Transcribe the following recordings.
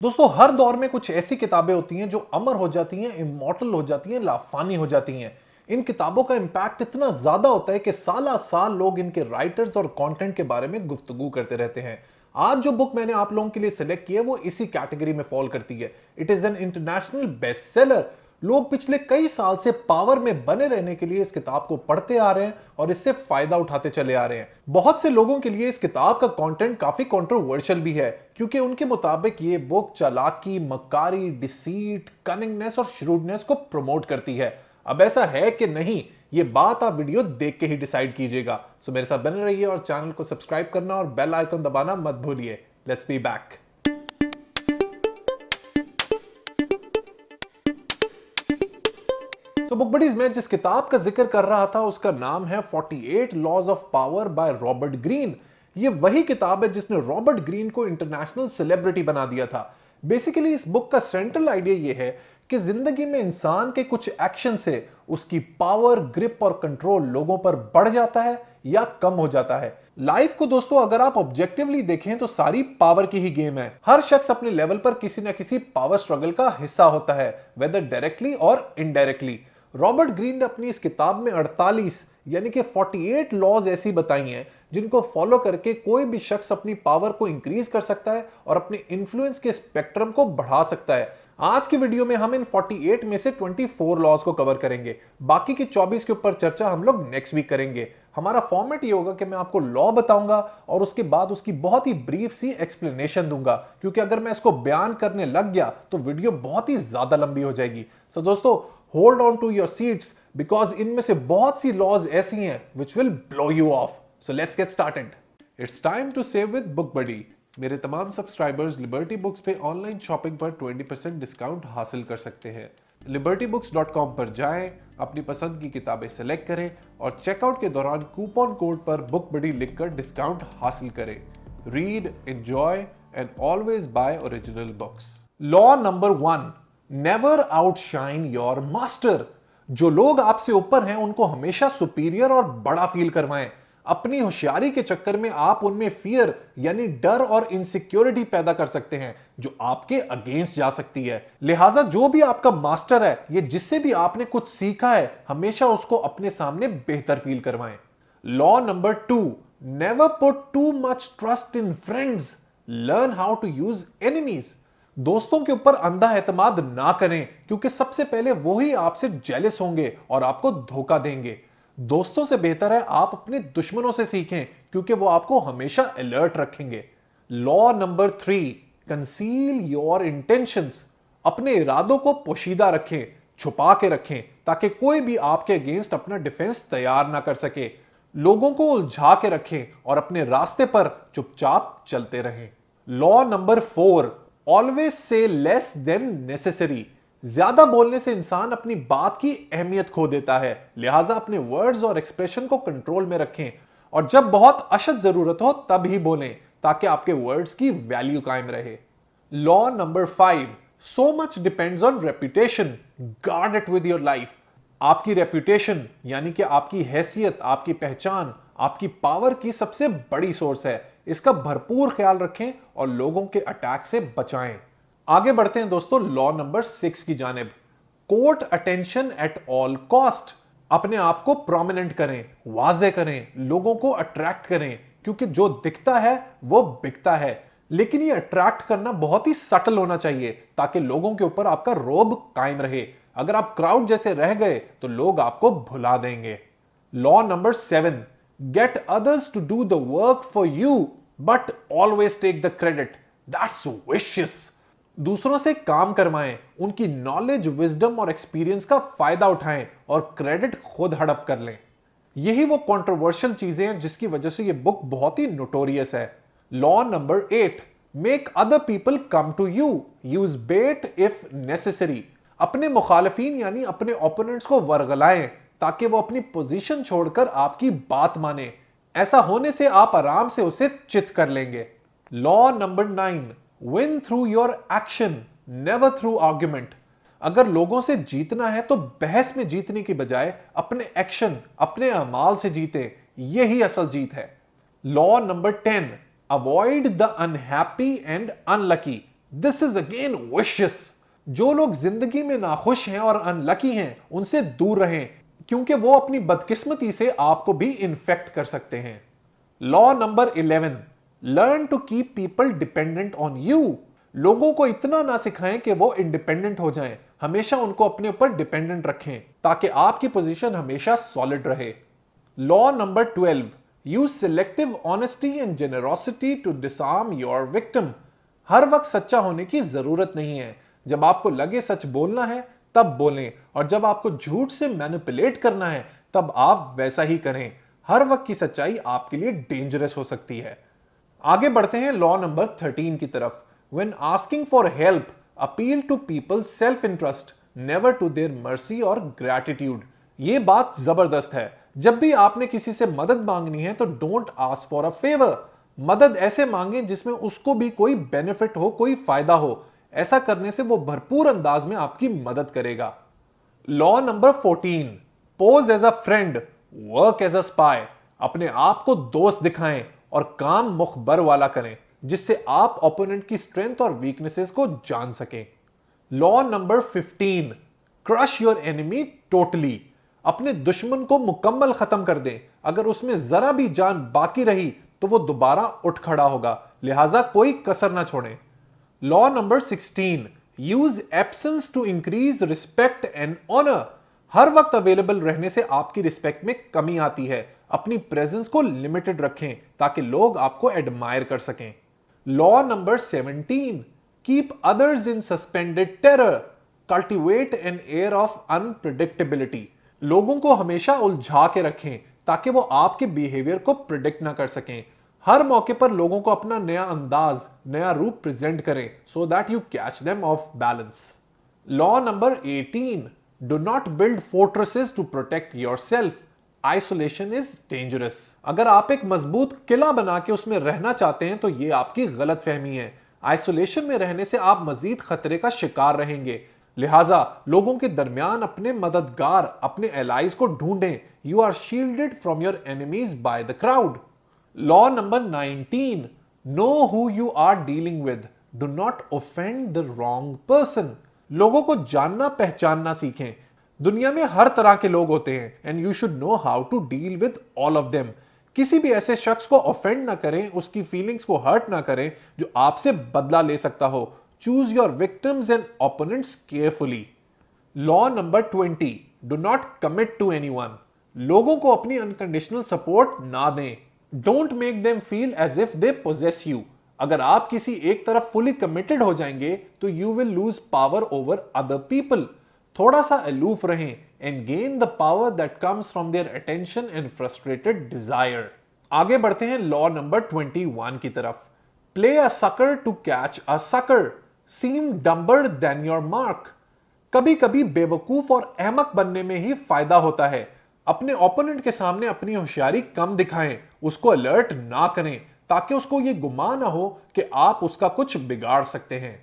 दोस्तों हर दौर में कुछ ऐसी किताबें होती हैं जो अमर हो जाती हैं, इमॉर्टल हो जाती हैं, लाफानी हो जाती हैं। इन किताबों का इंपैक्ट इतना ज्यादा होता है कि साला साल लोग इनके राइटर्स और कंटेंट के बारे में गुफ्तगू करते रहते हैं। आज जो बुक मैंने आप लोगों के लिए सिलेक्ट की है वो इसी कैटेगरी में फॉल करती है। It is an international best seller. लोग पिछले कई साल से पावर में बने रहने के लिए इस किताब को पढ़ते आ रहे हैं और इससे फायदा उठाते चले आ रहे हैं। बहुत से लोगों के लिए इस किताब का कंटेंट काफी कंट्रोवर्शियल भी है, क्योंकि उनके मुताबिक ये बुक चालाकी, मक्कारी, डिसीट, कनिंगनेस और श्रूडनेस को प्रमोट करती है। अब ऐसा है कि नहीं, ये बात आप वीडियो देख के ही डिसाइड कीजिएगा। सो मेरे साथ बने रहिए और चैनल को सब्सक्राइब करना और बेल आइकन दबाना मत भूलिए। Let's be back. तो बुक बडीज में जिस किताब का जिक्र कर रहा था उसका नाम है 48 laws of power by Robert Greene. ये वही किताब है जिसने रॉबर्ट ग्रीन को इंटरनेशनल सेलिब्रिटी बना दिया था। बेसिकली इस बुक का सेंट्रल आइडिया ये है कि जिंदगी में इंसान के कुछ एक्शन से उसकी पावर, ग्रिप और कंट्रोल लोगों पर बढ़ जाता है या कम हो जाता है। लाइफ को दोस्तों अगर आप ऑब्जेक्टिवली देखें तो सारी पावर की ही गेम है। हर शख्स अपने लेवल पर किसी न किसी पावर स्ट्रगल का हिस्सा होता है, वेदर डायरेक्टली और इनडायरेक्टली। रॉबर्ट ग्रीन ने अपनी इस किताब में 48 यानी कि 48 लॉज ऐसी बताई हैं जिनको फॉलो करके कोई भी शख्स अपनी पावर को इंक्रीज कर सकता है और अपने इन्फ्लुएंस के स्पेक्ट्रम को बढ़ा सकता है। आज की वीडियो में हम इन 48 में से 24 लॉज को कवर करेंगे। बाकी की 24 के ऊपर चर्चा हम लोग नेक्स्ट वीक करेंगे। हमारा फॉर्मेट ये होगा कि मैं आपको लॉ बताऊंगा और उसके बाद उसकी बहुत ही ब्रीफ सी एक्सप्लेनेशन दूंगा, क्योंकि अगर मैं इसको बयान करने लग गया तो वीडियो बहुत ही ज्यादा लंबी हो जाएगी। सो दोस्तों hold on to your seats, because इनमें से बहुत सी लॉज ऐसी हैं which will blow you off. So let's get started. It's time to save with Book Buddy. मेरे तमाम सब्सक्राइबर्स लिबर्टी बुक्स पे ऑनलाइन शॉपिंग पर 20% डिस्काउंट हासिल कर सकते हैं। libertybooks.com पर जाएं, अपनी पसंद की किताबें सेलेक्ट करें और चेकआउट के दौरान कूपन कोड पर बुक बडी लिखकर डिस्काउंट हासिल करें। Read, enjoy and always buy original books. Law number 1, never outshine your master. जो लोग आपसे ऊपर हैं उनको हमेशा सुपीरियर और बड़ा फील करवाएं। अपनी होशियारी के चक्कर में आप उनमें फियर यानी डर और इनसिक्योरिटी पैदा कर सकते हैं जो आपके अगेंस्ट जा सकती है। लिहाजा जो भी आपका मास्टर है, ये जिससे भी आपने कुछ सीखा है, हमेशा उसको अपने सामने बेहतर फील करवाएं। Law number 2, never put too much trust in friends, learn how to use enemies. दोस्तों के ऊपर अंधा एतमाद ना करें, क्योंकि सबसे पहले वो ही आपसे जेलस होंगे और आपको धोखा देंगे। दोस्तों से बेहतर है आप अपने दुश्मनों से सीखें, क्योंकि वो आपको हमेशा अलर्ट रखेंगे। Law number 3, conceal your intentions. अपने इरादों को पोशीदा रखें, छुपा के रखें, ताकि कोई भी आपके अगेंस्ट अपना डिफेंस तैयार ना कर सके। लोगों को उलझा के रखें और अपने रास्ते पर चुपचाप चलते रहें। Law number 4, always say less than necessary. ज्यादा बोलने से इंसान अपनी बात की अहमियत खो देता है। लिहाजा अपने वर्ड्स और एक्सप्रेशन को कंट्रोल में रखें और जब बहुत अशद जरूरत हो तब ही बोलें, ताकि आपके वर्ड्स की वैल्यू कायम रहे। Law number 5, so much depends on reputation, guard it with your life. आपकी रेपुटेशन यानी कि आपकी हैसियत, आपकी पहचान, आपकी पावर की सबसे बड़ी सोर्स है। इसका भरपूर ख्याल रखें और लोगों के अटैक से बचाएं। आगे बढ़ते हैं दोस्तों लॉ नंबर 6 की जानिब। Court attention at all cost. अपने आप को प्रोमिनेंट करें, वाजे करें, लोगों को अट्रैक्ट करें, क्योंकि जो दिखता है वो बिकता है। लेकिन ये अट्रैक्ट करना बहुत ही सटल होना चाहिए ताकि लोगों के ऊपर आपका रोब कायम रहे। अगर आप क्राउड जैसे रह गए तो लोग आपको भुला देंगे। Law number 7, get others to do the work for you but always take the credit, that's vicious. दूसरों से काम करवाएं, उनकी नॉलेज, विजडम और एक्सपीरियंस का फायदा उठाएं और क्रेडिट खुद हड़प कर लें। यही वो कंट्रोवर्शियल चीजें हैं जिसकी वजह से ये बुक बहुत ही नोटोरियस है। Law number 8, make other people come to you, use bait if necessary. अपने मुखालिफिन यानी अपने ओपोनेंट्स को वर्गलाएं ताकि वो अपनी पोजीशन छोड़कर आपकी बात माने। ऐसा होने से आप आराम से उसे चित कर लेंगे। Law number 9, win through your action, never through argument. अगर लोगों से जीतना है तो बहस में जीतने की बजाय अपने एक्शन, अपने अमाल से जीते, यही असल जीत है। Law number 10, avoid the unhappy and unlucky, this is again vicious. जो लोग जिंदगी में नाखुश हैं और अनलकी हैं उनसे दूर रहें, क्योंकि वो अपनी बदकिस्मती से आपको भी इन्फेक्ट कर सकते हैं। Law number 11, learn to keep people dependent on you. लोगों को इतना ना सिखाएं कि वो इंडिपेंडेंट हो जाएं, हमेशा उनको अपने ऊपर डिपेंडेंट रखें ताकि आपकी पोजीशन हमेशा सॉलिड रहे। Law number 12, use selective honesty and generosity to disarm your victim. हर वक्त सच्चा होने की जरूरत नहीं है। जब आपको लगे सच बोलना है तब बोलें, और जब आपको झूठ से मैनिपुलेट करना है तब आप वैसा ही करें। हर वक्त की सच्चाई आपके लिए डेंजरस हो सकती है। आगे बढ़ते हैं लॉ नंबर 13 की तरफ। When asking for help, appeal to people's self-interest, never to their mercy or gratitude. ये बात जबरदस्त है। जब भी आपने किसी से मदद मांगनी है तो don't ask for a favour. मदद ऐसे मांगे जिसमें उसको भी कोई बेनिफिट हो, कोई फायदा हो। ऐसा करने से वो भरपूर अंदाज में आपकी मदद करेगा। Law number 14, pose as a friend, work as a spy. अपने आप को दोस्त दिखाएं और काम मुखबर वाला करें, जिससे आप ओपोनेंट की स्ट्रेंथ और वीकनेसेस को जान सकें। Law number 15, crush your enemy totally. अपने दुश्मन को मुकम्मल खत्म कर दें। अगर उसमें जरा भी जान बाकी रही तो वो दोबारा उठ खड़ा होगा, लिहाजा कोई कसर ना छोड़ें। Law number 16, use absence to increase respect and honour. हर वक्त अवेलेबल रहने से आपकी रिस्पेक्ट में कमी आती है। अपनी प्रेजेंस को लिमिटेड रखें ताकि लोग आपको एडमायर कर सकें। Law number 17, keep others in suspended terror, cultivate an air of unpredictability. लोगों को हमेशा उलझा के रखें ताकि वो आपके बिहेवियर को प्रिडिक्ट ना कर सकें। हर मौके पर लोगों को अपना नया अंदाज, नया रूप प्रेजेंट करें so that you catch them off balance. Law number 18, do not build fortresses to protect yourself, isolation is dangerous. अगर आप एक मजबूत किला बना के उसमें रहना चाहते हैं तो यह आपकी गलत फहमी है। आइसोलेशन में रहने से आप मजीद खतरे का शिकार रहेंगे। लिहाजा लोगों के दरमियान अपने मददगार, अपने एलाइज को ढूंढें। You are shielded from your enemies by the crowd. Law number 19, know who you are dealing with, do not offend the wrong person. लोगों को जानना पहचानना सीखें। दुनिया में हर तरह के लोग होते हैं and you should know how to deal with all of them. किसी भी ऐसे शख्स को ऑफेंड ना करें, उसकी फीलिंग्स को हर्ट ना करें जो आपसे बदला ले सकता हो। Choose your victims and opponents carefully. Law number 20, do not commit to anyone. लोगों को अपनी अनकंडीशनल सपोर्ट ना दें। Don't make them feel as if they possess you. अगर आप किसी एक तरफ फुली कमिटेड हो जाएंगे तो you will lose power over other people. थोड़ा सा अलूफ रहें and gain the power that comes from their attention and frustrated desire. आगे बढ़ते हैं लॉ नंबर 21 की तरफ। Play a sucker to catch a sucker, seem dumber than your mark. कभी कभी बेवकूफ और अहमक बनने में ही फायदा होता है। अपने ओपोनेंट के सामने अपनी होशियारी कम दिखाएं, उसको अलर्ट ना करें ताकि उसको यह गुमान ना हो कि आप उसका कुछ बिगाड़ सकते हैं।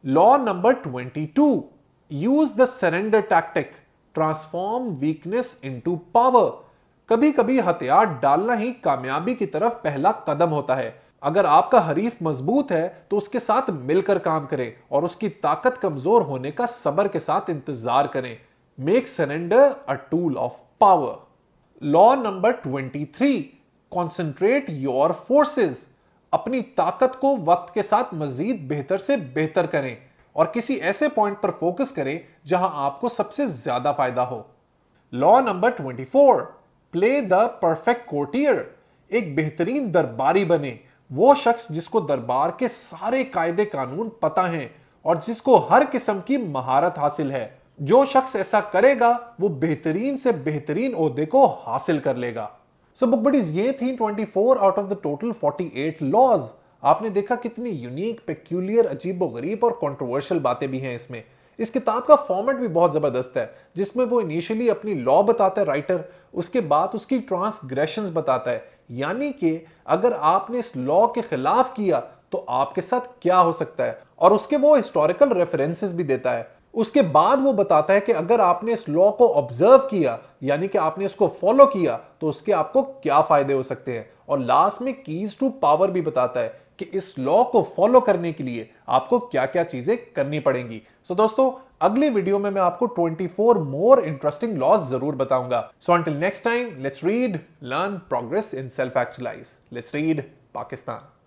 Law number 22, use the surrender tactic, transform weakness into power. कभी कभी हथियार डालना ही कामयाबी की तरफ पहला कदम होता है। अगर आपका हरीफ मजबूत है तो उसके साथ मिलकर काम करें और उसकी ताकत कमजोर होने का सब्र के साथ इंतजार करें। Make surrender a tool of power. Law number 23, concentrate your forces. अपनी ताकत को वक्त के साथ मजीद बेहतर से बेहतर करें और किसी ऐसे पॉइंट पर फोकस करें जहां आपको सबसे ज्यादा फायदा हो। Law number 24, play the perfect courtier. एक बेहतरीन दरबारी बने, वो शख्स जिसको दरबार के सारे कायदे कानून पता हैं और जिसको हर किस्म की महारत हासिल है। जो शख्स ऐसा करेगा वो बेहतरीन से बेहतरीन ओहदे को हासिल कर लेगा। सो बुक बडीज, ये थी 24 out of the total 48 laws. आपने देखा कितनी यूनिक, पेक्यूलियर, अजीबोगरीब और कंट्रोवर्शियल बातें भी हैं इसमें। इस किताब का फॉर्मेट भी बहुत जबरदस्त है, जिसमें वो इनिशियली अपनी लॉ बताता है राइटर, उसके बाद उसकी ट्रांसग्रेशंस बताता है, यानी कि अगर आपने इस लॉ के खिलाफ किया तो आपके साथ क्या हो सकता है, और उसके वो हिस्टोरिकल रेफरेंसेस भी देता है। उसके बाद वो बताता है कि अगर आपने इस लॉ को ऑब्जर्व किया, यानी कि आपने इसको फॉलो किया, तो उसके आपको क्या फायदे हो सकते हैं। और लास्ट में कीज टू पावर भी बताता है कि इस लॉ को फॉलो करने के लिए आपको क्या क्या चीजें करनी पड़ेंगी। सो दोस्तों, अगली वीडियो में मैं आपको 24 मोर इंटरेस्टिंग लॉज जरूर बताऊंगा। So until next time, let's read, learn, progress in self actualise. Let's read Pakistan.